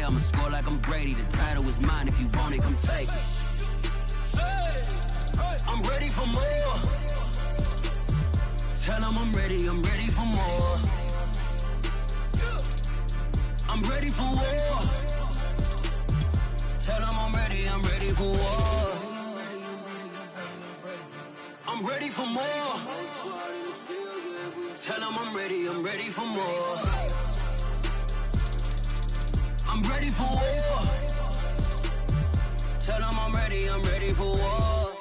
I'ma score like I'm Brady. The title is mine. If you want it, come take it. I'm ready for more. Tell them I'm ready for more. I'm ready for war. Tell them I'm ready for war. I'm ready for more. Tell them I'm ready for more. I'm ready for war. Tell them I'm ready for war.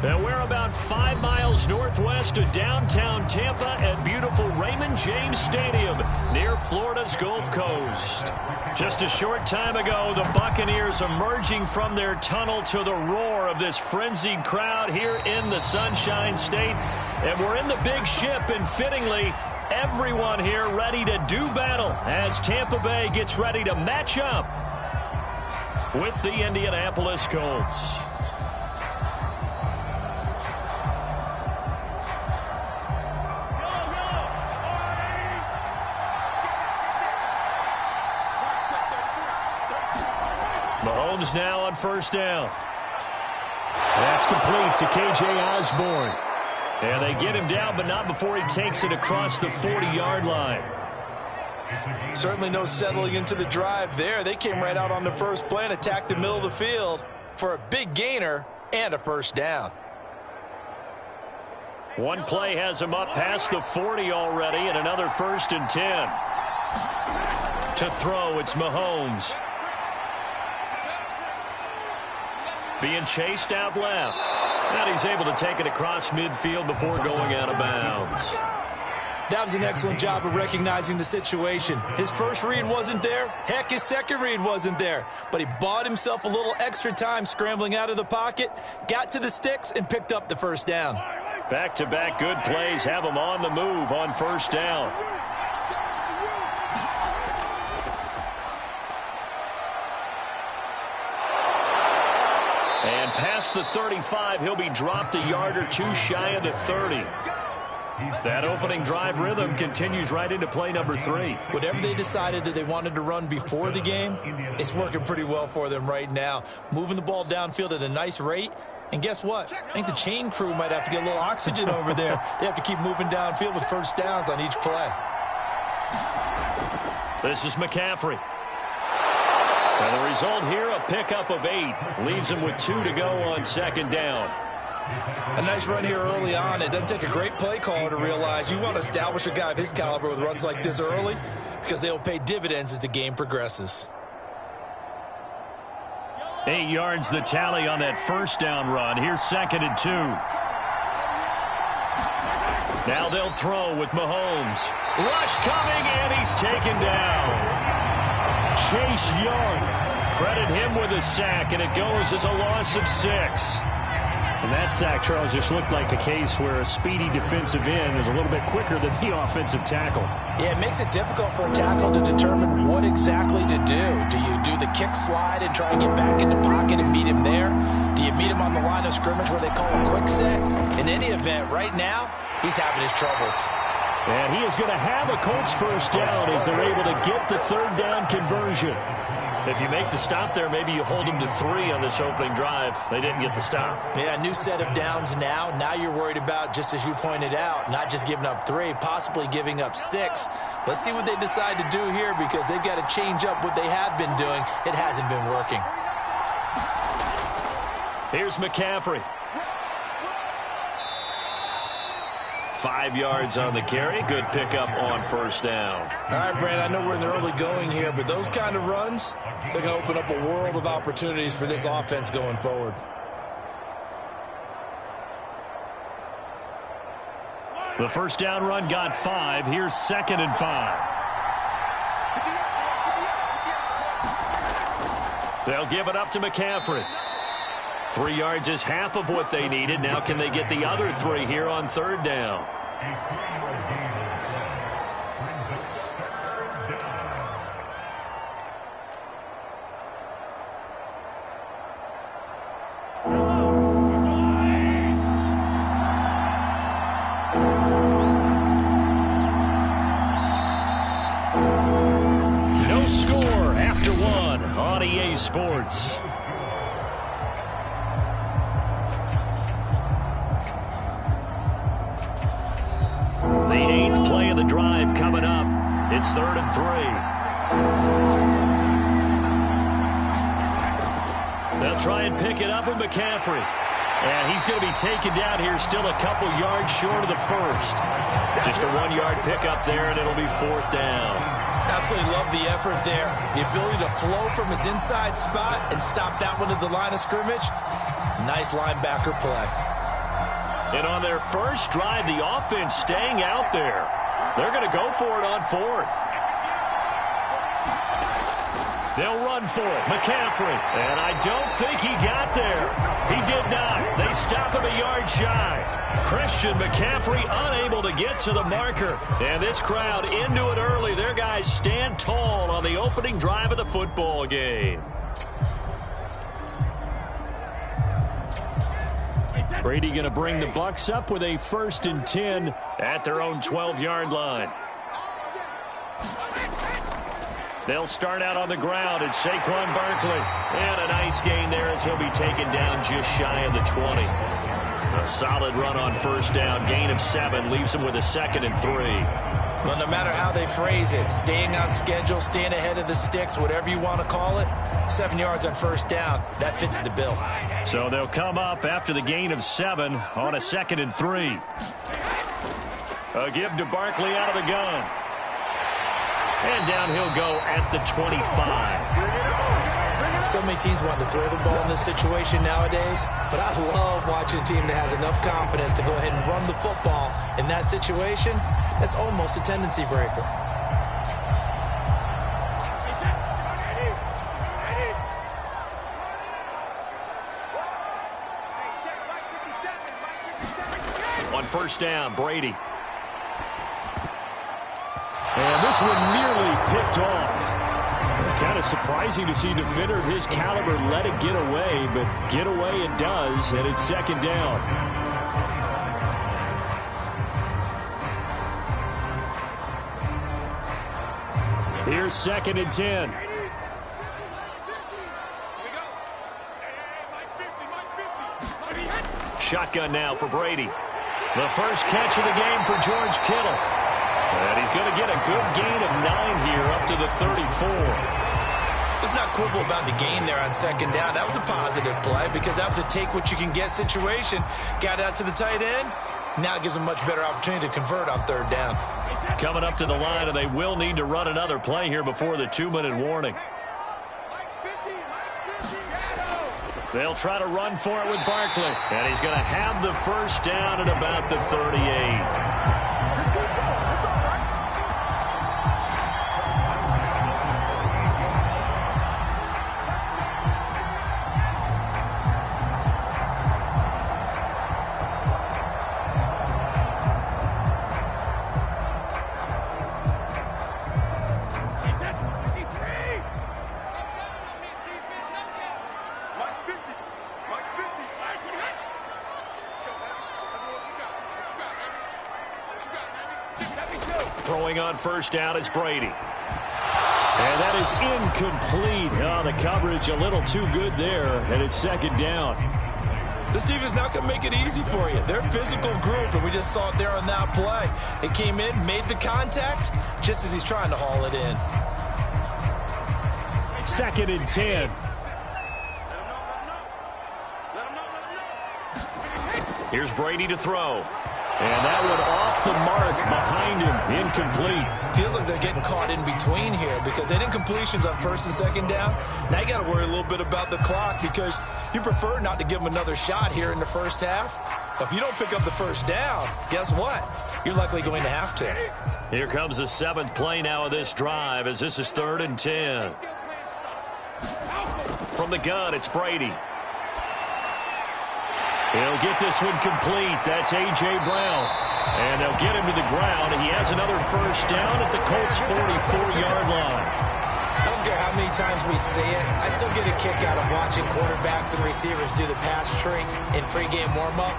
And we're about 5 miles northwest of downtown Tampa at beautiful Raymond James Stadium near Florida's Gulf Coast. Just a short time ago, the Buccaneers emerging from their tunnel to the roar of this frenzied crowd here in the Sunshine State. And we're in the big ship, and fittingly, everyone here ready to do battle as Tampa Bay gets ready to match up with the Indianapolis Colts. Mahomes now on first down. That's complete to K.J. Osborne. And they get him down, but not before he takes it across the 40-yard line. Certainly no settling into the drive there. They came right out on the first play and attacked the middle of the field for a big gainer and a first down. One play has him up past the 40 already, and another 1st and 10. To throw, it's Mahomes. Being chased out left. And he's able to take it across midfield before going out of bounds. That was an excellent job of recognizing the situation. His first read wasn't there. Heck, his second read wasn't there. But he bought himself a little extra time scrambling out of the pocket, got to the sticks, and picked up the first down. Back-to-back good plays have him on the move on first down. And past the 35, he'll be dropped a yard or two shy of the 30. That opening drive rhythm continues right into play number 3. Whatever they decided that they wanted to run before the game, it's working pretty well for them right now. Moving the ball downfield at a nice rate. And guess what? I think the chain crew might have to get a little oxygen over there. They have to keep moving downfield with first downs on each play. This is McCaffrey. And the result here, a pickup of 8. Leaves him with 2 to go on second down. A nice run here early on. It doesn't take a great play caller to realize you want to establish a guy of his caliber with runs like this early because they'll pay dividends as the game progresses. 8 yards the tally on that first down run. Here's 2nd and 2. Now they'll throw with Mahomes. Rush coming, and he's taken down. Chase Young, credit him with a sack, and it goes as a loss of 6. And that sack, Charles, just looked like a case where a speedy defensive end is a little bit quicker than the offensive tackle. Yeah, it makes it difficult for a tackle to determine what exactly to do. Do you do the kick slide and try and get back in the pocket and meet him there? Do you meet him on the line of scrimmage where they call a quick set? In any event, right now, he's having his troubles. And he is going to have a Colts first down as they're able to get the third down conversion. If you make the stop there, maybe you hold them to 3 on this opening drive. They didn't get the stop. Yeah, new set of downs now. Now you're worried about, just as you pointed out, not just giving up 3, possibly giving up 6. Let's see what they decide to do here because they've got to change up what they have been doing. It hasn't been working. Here's McCaffrey. 5 yards on the carry. Good pickup on first down. All right, Brand, I know we're in the early going here, but those kind of runs, they're going to open up a world of opportunities for this offense going forward. The first down run got 5. Here's 2nd and 5. They'll give it up to McCaffrey. 3 yards is half of what they needed. Now can they get the other 3 here on third down? NBC Sports. The 8th play of the drive coming up. It's 3rd and 3. They'll try and pick it up with McCaffrey. And he's going to be taken down here, still a couple yards short of the first. Just a 1-yard pickup there, and it'll be 4th down. Absolutely love the effort there. The ability to flow from his inside spot and stop that one at the line of scrimmage. Nice linebacker play. And on their first drive, the offense staying out there. They're going to go for it on 4th. They'll run for it. McCaffrey. And I don't think he got there. He did not. They stop him a yard shy. Christian McCaffrey unable to get to the marker. And this crowd into it early. Their guys stand tall on the opening drive of the football game. Brady going to bring the Bucs up with a 1st and 10 at their own 12-yard line. They'll start out on the ground. It's Saquon Barkley. And a nice gain there as he'll be taken down just shy of the 20. A solid run on 1st down. Gain of 7 leaves him with a 2nd and 3. Well, no matter how they phrase it, staying on schedule, staying ahead of the sticks, whatever you want to call it, 7 yards on 1st down, that fits the bill. So they'll come up after the gain of 7 on a 2nd and 3. A give to Barkley out of the gun. And down he'll go at the 25. So many teams want to throw the ball in this situation nowadays, but I love watching a team that has enough confidence to go ahead and run the football in that situation. That's almost a tendency breaker. On 1st down, Brady. And this one nearly picked off. Kind of surprising to see a defender of his caliber let it get away, but get away it does, and it's 2nd down. Here's 2nd and 10. Shotgun now for Brady. The first catch of the game for George Kittle. And he's going to get a good gain of 9 here up to the 34. Let's not quibble about the gain there on 2nd down. That was a positive play because that was a take-what-you-can-get situation. Got out to the tight end. Now it gives them a much better opportunity to convert on 3rd down. Coming up to the line, and they will need to run another play here before the 2-minute warning. They'll try to run for it with Barkley. And he's going to have the 1st down at about the 38. Throwing on 1st down is Brady. And that is incomplete. Oh, the coverage a little too good there, and it's 2nd down. This defense not going to make it easy for you. They're a physical group, and we just saw it there on that play. They came in, made the contact, just as he's trying to haul it in. 2nd and 10. Here's Brady to throw. And that one off the mark behind him. Incomplete. Feels like they're getting caught in between here because they didn't completions on 1st and 2nd down. Now you got to worry a little bit about the clock because you prefer not to give them another shot here in the 1st half. But if you don't pick up the 1st down, guess what? You're likely going to have to. Here comes the 7th play now of this drive as this is 3rd and 10. From the gun, it's Brady. He'll get this one complete. That's A.J. Brown. And they'll get him to the ground. And he has another 1st down at the Colts' 44-yard line. I don't care how many times we see it. I still get a kick out of watching quarterbacks and receivers do the pass tree in pregame warm-up.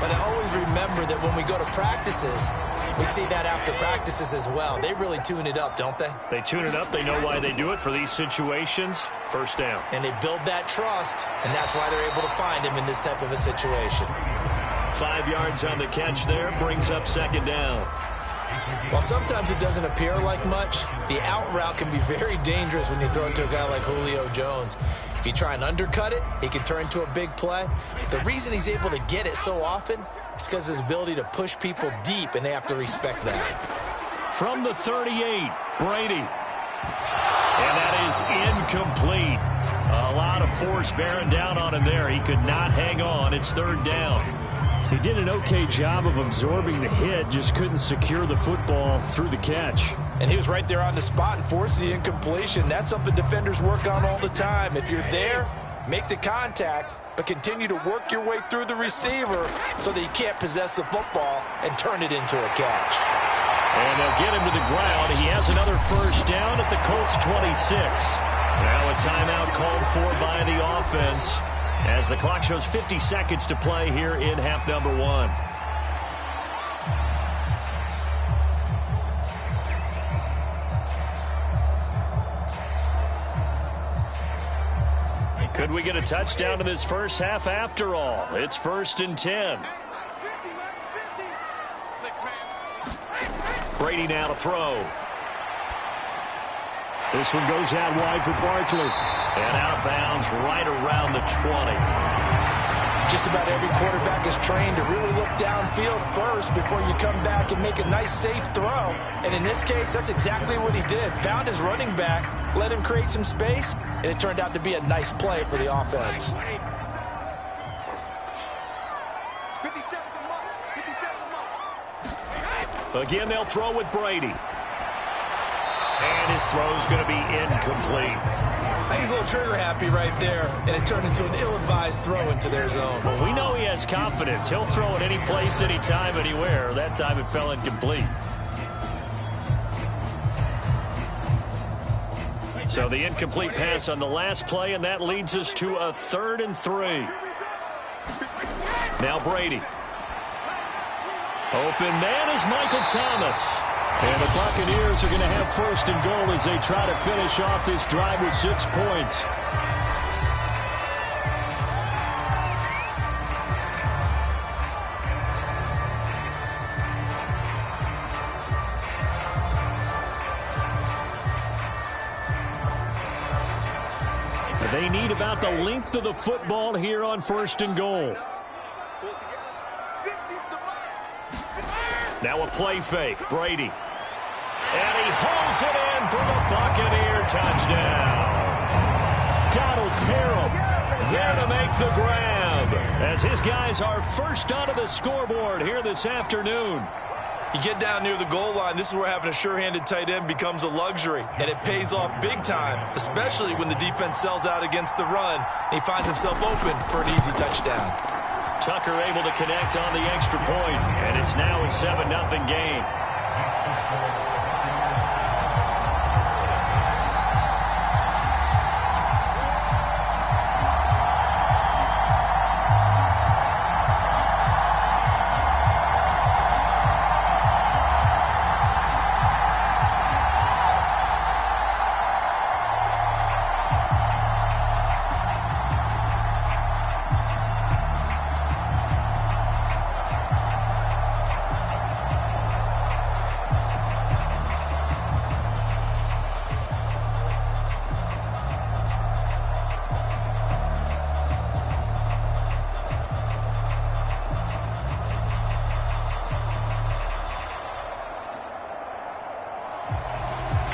But I always remember that when we go to practices, We see that after practices as well. They really tune it up, don't they? They tune it up. They know why they do it for these situations. First down. And they build that trust, and that's why they're able to find him in this type of a situation. 5 yards on the catch there, brings up second down. While sometimes it doesn't appear like much, the out route can be very dangerous when you throw it to a guy like Julio Jones. If you try and undercut it, it can turn into a big play. But the reason he's able to get it so often is because of his ability to push people deep, and they have to respect that. From the 38, Brady. And that is incomplete. A lot of force bearing down on him there. He could not hang on. It's third down. He did an okay job of absorbing the hit, just couldn't secure the football through the catch. And he was right there on the spot and forced the incompletion. That's something defenders work on all the time. If you're there, make the contact, but continue to work your way through the receiver so that you can't possess the football and turn it into a catch. And they'll get him to the ground. He has another first down at the Colts 26. Now a timeout called for by the offense as the clock shows 50 seconds to play here in half number 1. Could we get a touchdown in this first half after all? It's 1st and 10. Brady now to throw. This one goes out wide for Barkley. And out of bounds right around the 20. Just about every quarterback is trained to really look downfield first before you come back and make a nice, safe throw. And in this case, that's exactly what he did. Found his running back, let him create some space, and it turned out to be a nice play for the offense. Again, they'll throw with Brady. And his throw's going to be incomplete. I think he's a little trigger happy right there, and it turned into an ill-advised throw into their zone. Well, we know he has confidence. He'll throw it any place, anytime, anywhere. That time it fell incomplete. So the incomplete pass on the last play, and that leads us to a 3rd and 3. Now Brady. Open man is Michael Thomas. And the Buccaneers are going to have 1st and goal as they try to finish off this drive with 6 points. They need about the length of the football here on 1st and goal. Now a play fake. Brady. And he hauls it in for the Buccaneer touchdown. Donald Parham there to make the grab as his guys are first onto the scoreboard here this afternoon. You get down near the goal line, this is where having a sure-handed tight end becomes a luxury, and it pays off big time, especially when the defense sells out against the run, and he finds himself open for an easy touchdown. Tucker able to connect on the extra point, and it's now a 7-0 game.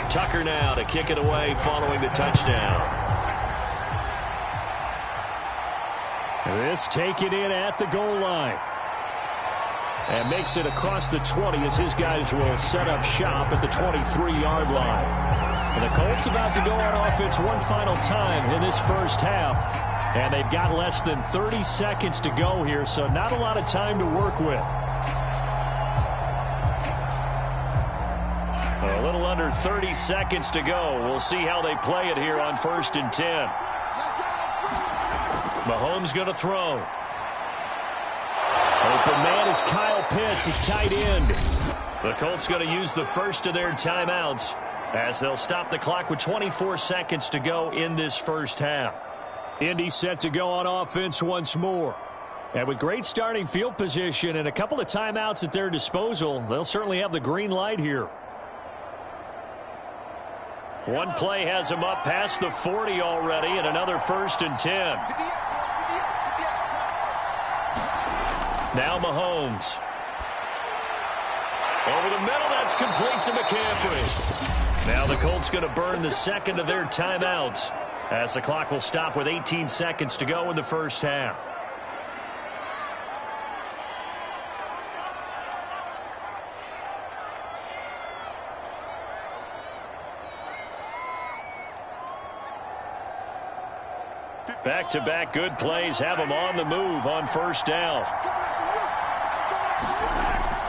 Tucker now to kick it away following the touchdown. This taken in at the goal line. And makes it across the 20 as his guys will set up shop at the 23-yard line. And the Colts about to go on offense one final time in this first half. And they've got less than 30 seconds to go here, so not a lot of time to work with. A little under 30 seconds to go. We'll see how they play it here on 1st and 10. Mahomes going to throw. Open man is Kyle Pitts, his tight end. The Colts going to use the first of their timeouts as they'll stop the clock with 24 seconds to go in this first half. Indy set to go on offense once more. And with great starting field position and a couple of timeouts at their disposal, they'll certainly have the green light here. One play has him up past the 40 already, and another 1st and 10. Now Mahomes. Over the middle, that's complete to McCaffrey. Now the Colts going to burn the second of their timeouts as the clock will stop with 18 seconds to go in the first half. Back-to-back good plays have them on the move on first down.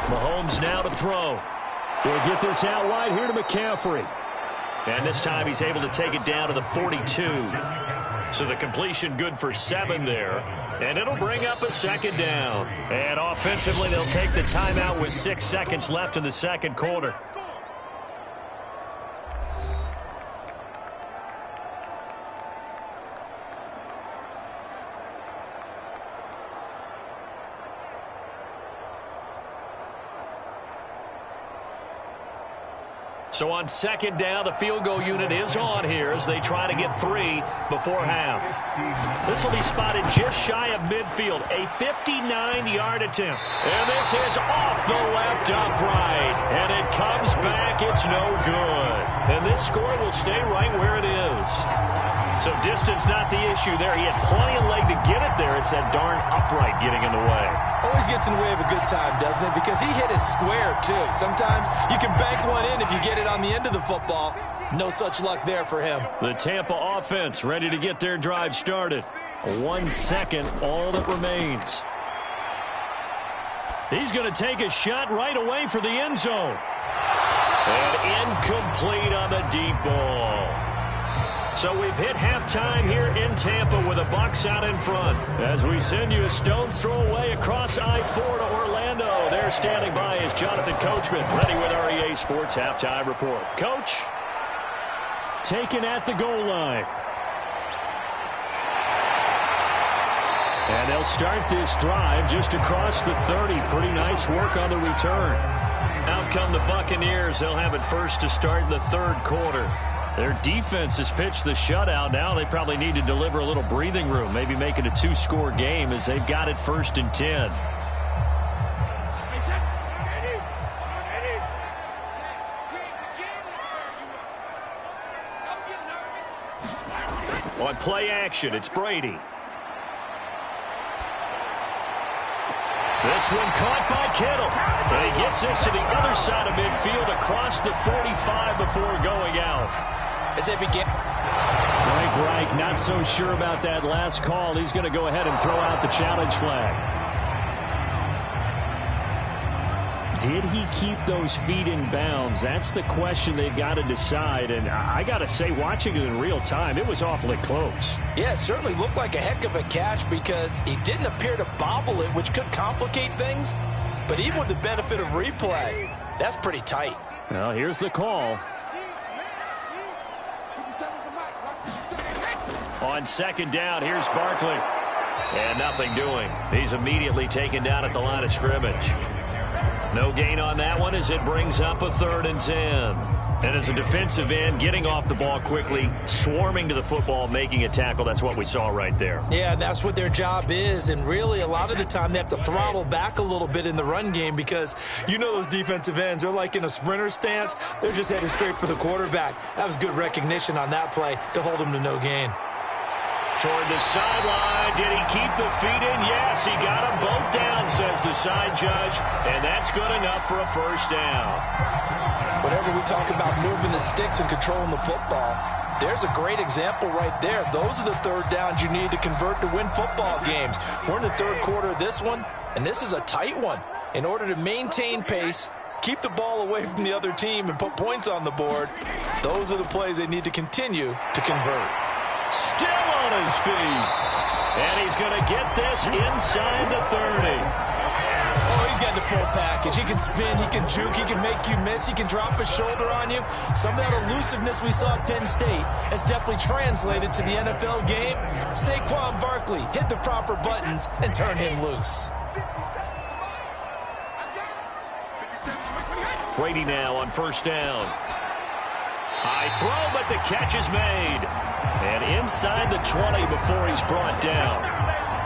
Mahomes now to throw. We'll get this out wide here to McCaffrey. And this time he's able to take it down to the 42. So the completion good for 7 there. And it'll bring up a second down. And offensively, they'll take the timeout with 6 seconds left in the second quarter. So on second down, the field goal unit is on here as they try to get 3 before half. This will be spotted just shy of midfield, a 59-yard attempt. And this is off the left upright. And it comes back, it's no good. And this score will stay right where it is. So distance not the issue there. He had plenty of leg to get it there. It's that darn upright getting in the way. Always gets in the way of a good time, doesn't it? Because he hit it square, too. Sometimes you can bank one in if you get it on the end of the football. No such luck there for him. The Tampa offense ready to get their drive started. 1 second, all that remains. He's going to take a shot right away for the end zone. And incomplete on the deep ball. So we've hit halftime here in Tampa with the Bucs out in front. As we send you a stone's throw away across I-4 to Orlando. There standing by is Jonathan Coachman, ready with our EA Sports Halftime Report. Coach. Taken at the goal line. And they'll start this drive just across the 30. Pretty nice work on the return. Out come the Buccaneers. They'll have it first to start the third quarter. Their defense has pitched the shutout. Now they probably need to deliver a little breathing room, maybe make it a 2-score game as they've got it 1st and 10. On play action, it's Brady. This one caught by Kittle. And he gets this to the other side of midfield across the 45 before going out. As they begin. Frank Reich not so sure about that last call. He's going to go ahead and throw out the challenge flag. Did he keep those feet in bounds? That's the question they've got to decide. And I got to say, watching it in real time, it was awfully close. Yeah, it certainly looked like a heck of a catch because he didn't appear to bobble it, which could complicate things. But even with the benefit of replay, that's pretty tight. Well, here's the call. On second down, here's Barkley. And nothing doing. He's immediately taken down at the line of scrimmage. No gain on that one as it brings up a 3rd and 10. And as a defensive end, getting off the ball quickly, swarming to the football, making a tackle, that's what we saw right there. Yeah, that's what their job is. And really, a lot of the time, they have to throttle back a little bit in the run game because you know those defensive ends, they're like in a sprinter stance. They're just headed straight for the quarterback. That was good recognition on that play to hold him to no gain. Toward the sideline. Did he keep the feet in? Yes, he got them both down, says the side judge. And that's good enough for a first down. Whenever we talk about moving the sticks and controlling the football, there's a great example right there. Those are the third downs you need to convert to win football games. We're in the third quarter of this one, and this is a tight one. In order to maintain pace, keep the ball away from the other team, and put points on the board, those are the plays they need to continue to convert. Still on his feet. And he's going to get this inside the 30. Oh, he's got the full package. He can spin, he can juke, he can make you miss, he can drop a shoulder on you. Some of that elusiveness we saw at Penn State has definitely translated to the NFL game. Saquon Barkley hit the proper buttons and turn him loose. Brady now on first down. High throw, but the catch is made. And inside the 20 before he's brought down.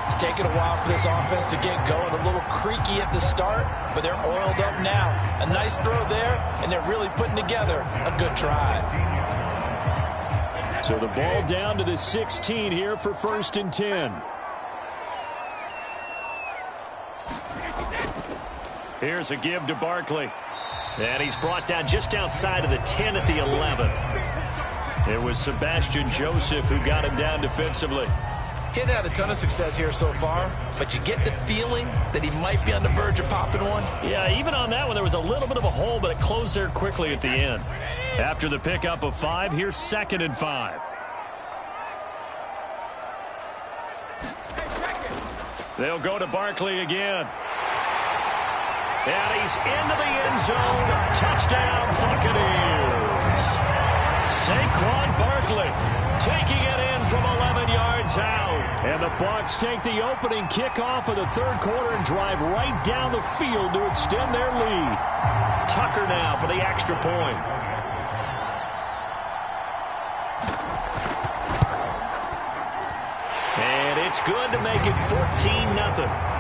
It's taken a while for this offense to get going. A little creaky at the start, but they're oiled up now. A nice throw there, and they're really putting together a good drive. So the ball down to the 16 here for 1st and 10. Here's a give to Barkley. And he's brought down just outside of the 10 at the 11. It was Sebastian Joseph who got him down defensively. He hadn't had a ton of success here so far, but you get the feeling that he might be on the verge of popping one. Yeah, even on that one, there was a little bit of a hole, but it closed there quickly at the end. After the pickup of 5, here's 2nd and 5. They'll go to Barkley again. And he's into the end zone. Touchdown, Buccaneers. Saquon Barkley taking it in from 11 yards out. And the Bucs take the opening kickoff of the 3rd quarter and drive right down the field to extend their lead. Tucker now for the extra point. And it's good to make it 14-0.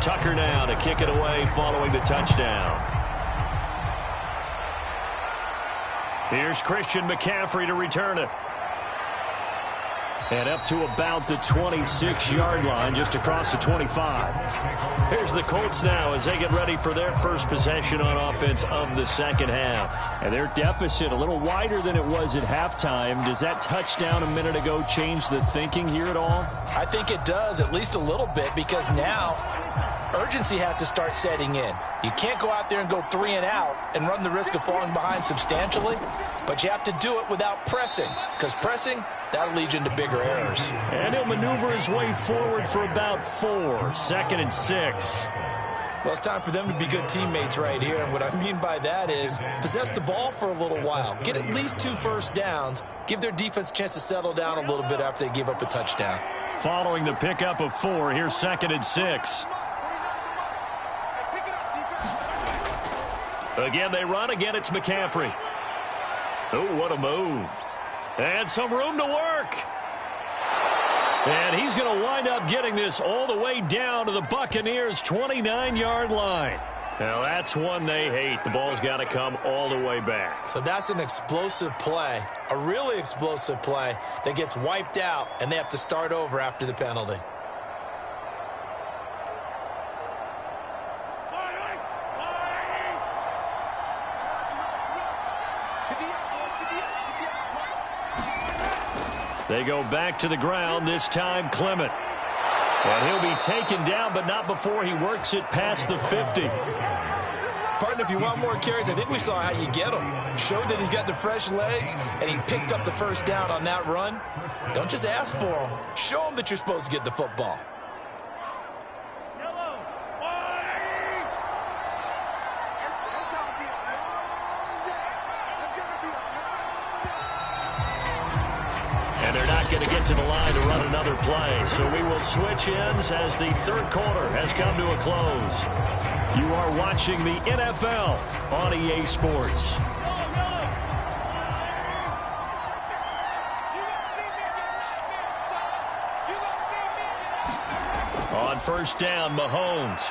Tucker now to kick it away following the touchdown. Here's Christian McCaffrey to return it. And up to about the 26-yard line, just across the 25. Here's the Colts now as they get ready for their first possession on offense of the second half. And their deficit a little wider than it was at halftime. Does that touchdown a minute ago change the thinking here at all? I think it does, at least a little bit, because now urgency has to start setting in. You can't go out there and go 3 and out and run the risk of falling behind substantially, but you have to do it without pressing, because pressing, that'll lead you into bigger errors. And he'll maneuver his way forward for about 4. 2nd and 6. Well, it's time for them to be good teammates right here, and what I mean by that is possess the ball for a little while. Get at least 2 first downs. Give their defense a chance to settle down a little bit after they give up a touchdown. Following the pickup of 4, here's 2nd and 6. Again, they run. Again, it's McCaffrey. Oh, what a move. And some room to work. And he's going to wind up getting this all the way down to the Buccaneers' 29-yard line. Now, that's one they hate. The ball's got to come all the way back. So that's an explosive play, a really explosive play that gets wiped out, and they have to start over after the penalty. They go back to the ground, this time Clement. And he'll be taken down, but not before he works it past the 50. Partner, if you want more carries, I think we saw how you get him. Showed that he's got the fresh legs, and he picked up the first down on that run. Don't just ask for him. Show him that you're supposed to get the football. Going to get to the line to run another play. So we will switch ends as the 3rd quarter has come to a close. You are watching the NFL on EA Sports. first down. Mahomes.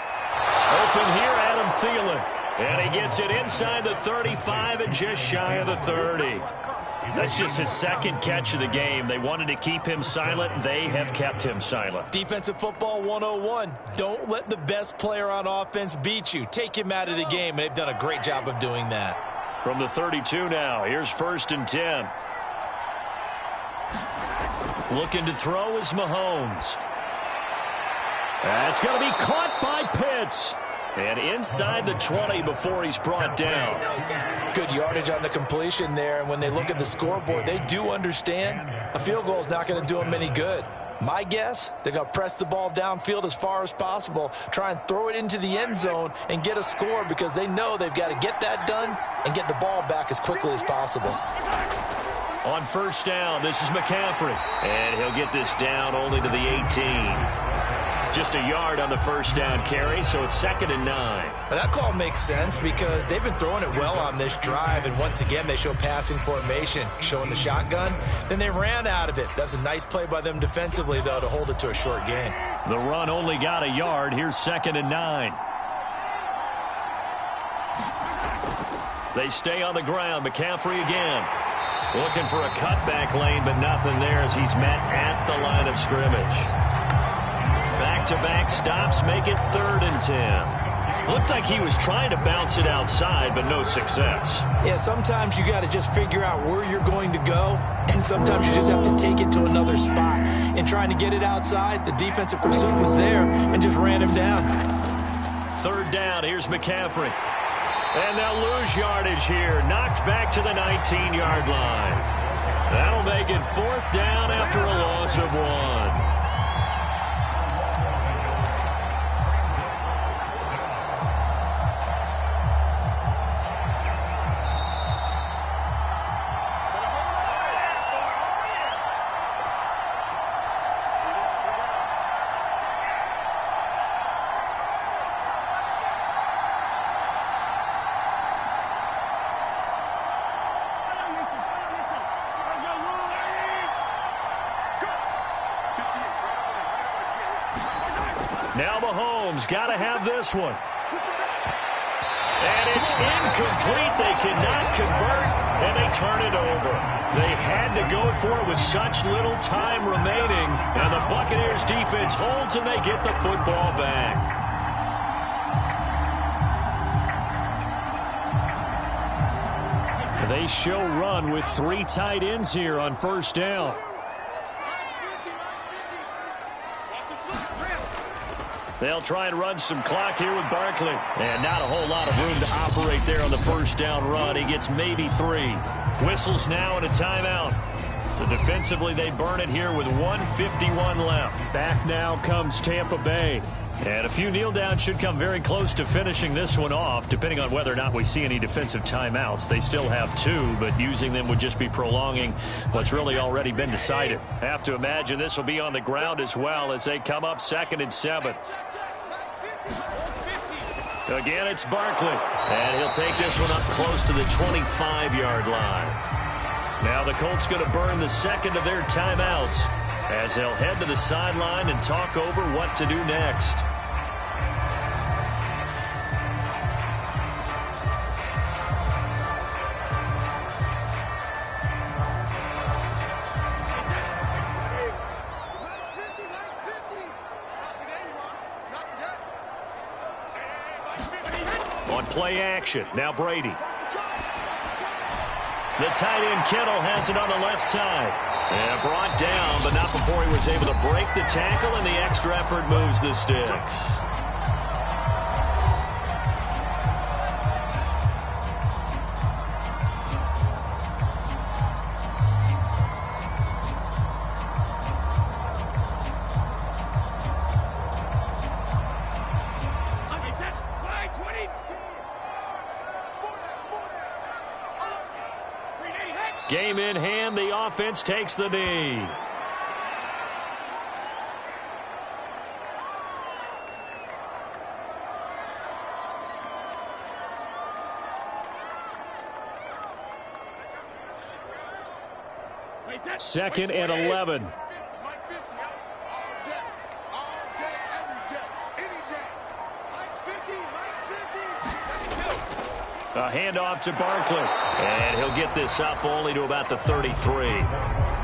Open here, Adam Thielen. And he gets it inside the 35 and just shy of the 30. That's just his second catch of the game. They wanted to keep him silent. They have kept him silent. Defensive football 101. Don't let the best player on offense beat you. Take him out of the game, and they've done a great job of doing that. From the 32 now, here's 1st and 10. Looking to throw is Mahomes. That's going to be caught by Pitts. And inside the 20 before he's brought down. Good yardage on the completion there. And when they look at the scoreboard, they do understand a field goal is not going to do them any good. My guess, they're going to press the ball downfield as far as possible, try and throw it into the end zone and get a score because they know they've got to get that done and get the ball back as quickly as possible. On 1st down, this is McCaffrey. And he'll get this down only to the 18. Just a yard on the 1st down carry, so it's 2nd and 9. That call makes sense because they've been throwing it well on this drive, and once again they show passing formation, showing the shotgun. Then they ran out of it. That's a nice play by them defensively, though, to hold it to a short gain. The run only got a yard. Here's 2nd and 9. They stay on the ground. McCaffrey again. Looking for a cutback lane, but nothing there as he's met at the line of scrimmage. Back-to-back stops make it 3rd and 10. Looked like he was trying to bounce it outside, but no success. Yeah, sometimes you got to just figure out where you're going to go, and sometimes you just have to take it to another spot. And trying to get it outside, the defensive pursuit was there and just ran him down. 3rd down, here's McCaffrey. And they'll lose yardage here. Knocked back to the 19-yard line. That'll make it 4th down after a loss of 1. Now Mahomes got to have this one. And it's incomplete. They cannot convert, and they turn it over. They had to go for it with such little time remaining, and the Buccaneers defense holds, and they get the football back. They show run with 3 tight ends here on 1st down. They'll try and run some clock here with Barkley. And not a whole lot of room to operate there on the 1st down run. He gets maybe 3. Whistles now and a timeout. So defensively they burn it here with 1:51 left. Back now comes Tampa Bay. And a few kneel downs should come very close to finishing this one off, depending on whether or not we see any defensive timeouts. They still have 2, but using them would just be prolonging what's really already been decided. Have to imagine this will be on the ground as well as they come up 2nd and 7. Again, it's Barkley. And he'll take this one up close to the 25-yard line. Now the Colts going to burn the 2nd of their timeouts as they'll head to the sideline and talk over what to do next. On play action, now Brady. The tight end Kittle has it on the left side. And brought down, but not before he was able to break the tackle, and the extra effort moves the sticks. Game in hand, the offense takes the knee. Second and 11. A handoff to Barkley. And he'll get this up only to about the 33.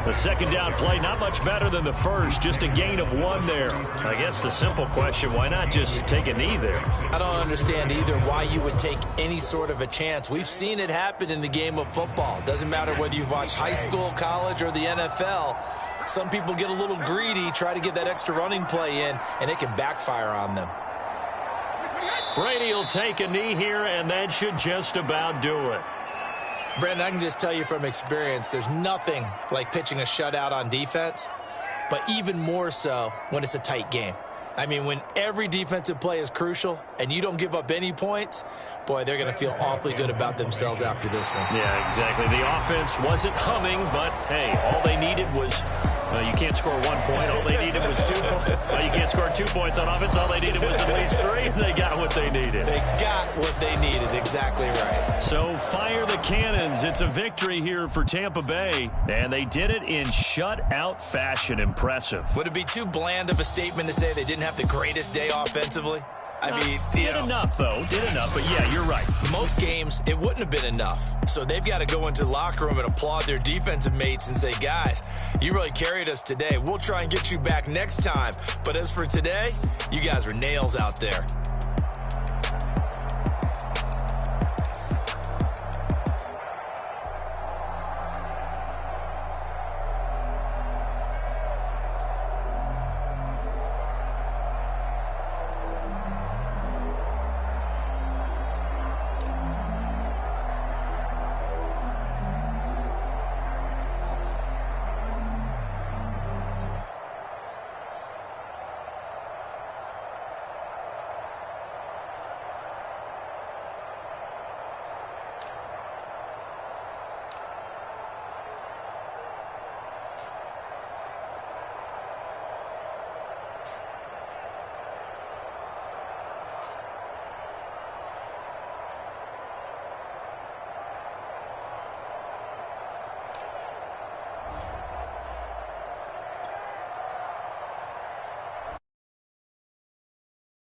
The second down play, not much better than the first. Just a gain of 1 there. I guess the simple question, why not just take a knee there? I don't understand either why you would take any sort of a chance. We've seen it happen in the game of football. Doesn't matter whether you've watched high school, college, or the NFL. Some people get a little greedy, try to get that extra running play in, and it can backfire on them. Brady will take a knee here, and that should just about do it. Brandon, I can just tell you from experience, there's nothing like pitching a shutout on defense, but even more so when it's a tight game. I mean, when every defensive play is crucial and you don't give up any points, boy, they're going to feel awfully good about themselves after this one. Yeah, exactly. The offense wasn't humming, but, hey, all they needed was, you can't score 1 point. All they needed was 2 points. You can't score 2 points on offense. All they needed was at least 3, and they got what they needed. They got what they needed. Exactly right. So fire the cannons. It's a victory here for Tampa Bay, and they did it in shutout fashion. Impressive. Would it be too bland of a statement to say they didn't have the greatest day offensively? I mean, did enough, though. Did enough, but yeah, you're right. Most games, it wouldn't have been enough. So they've got to go into the locker room and applaud their defensive mates and say, guys, you really carried us today. We'll try and get you back next time. But as for today, you guys were nails out there.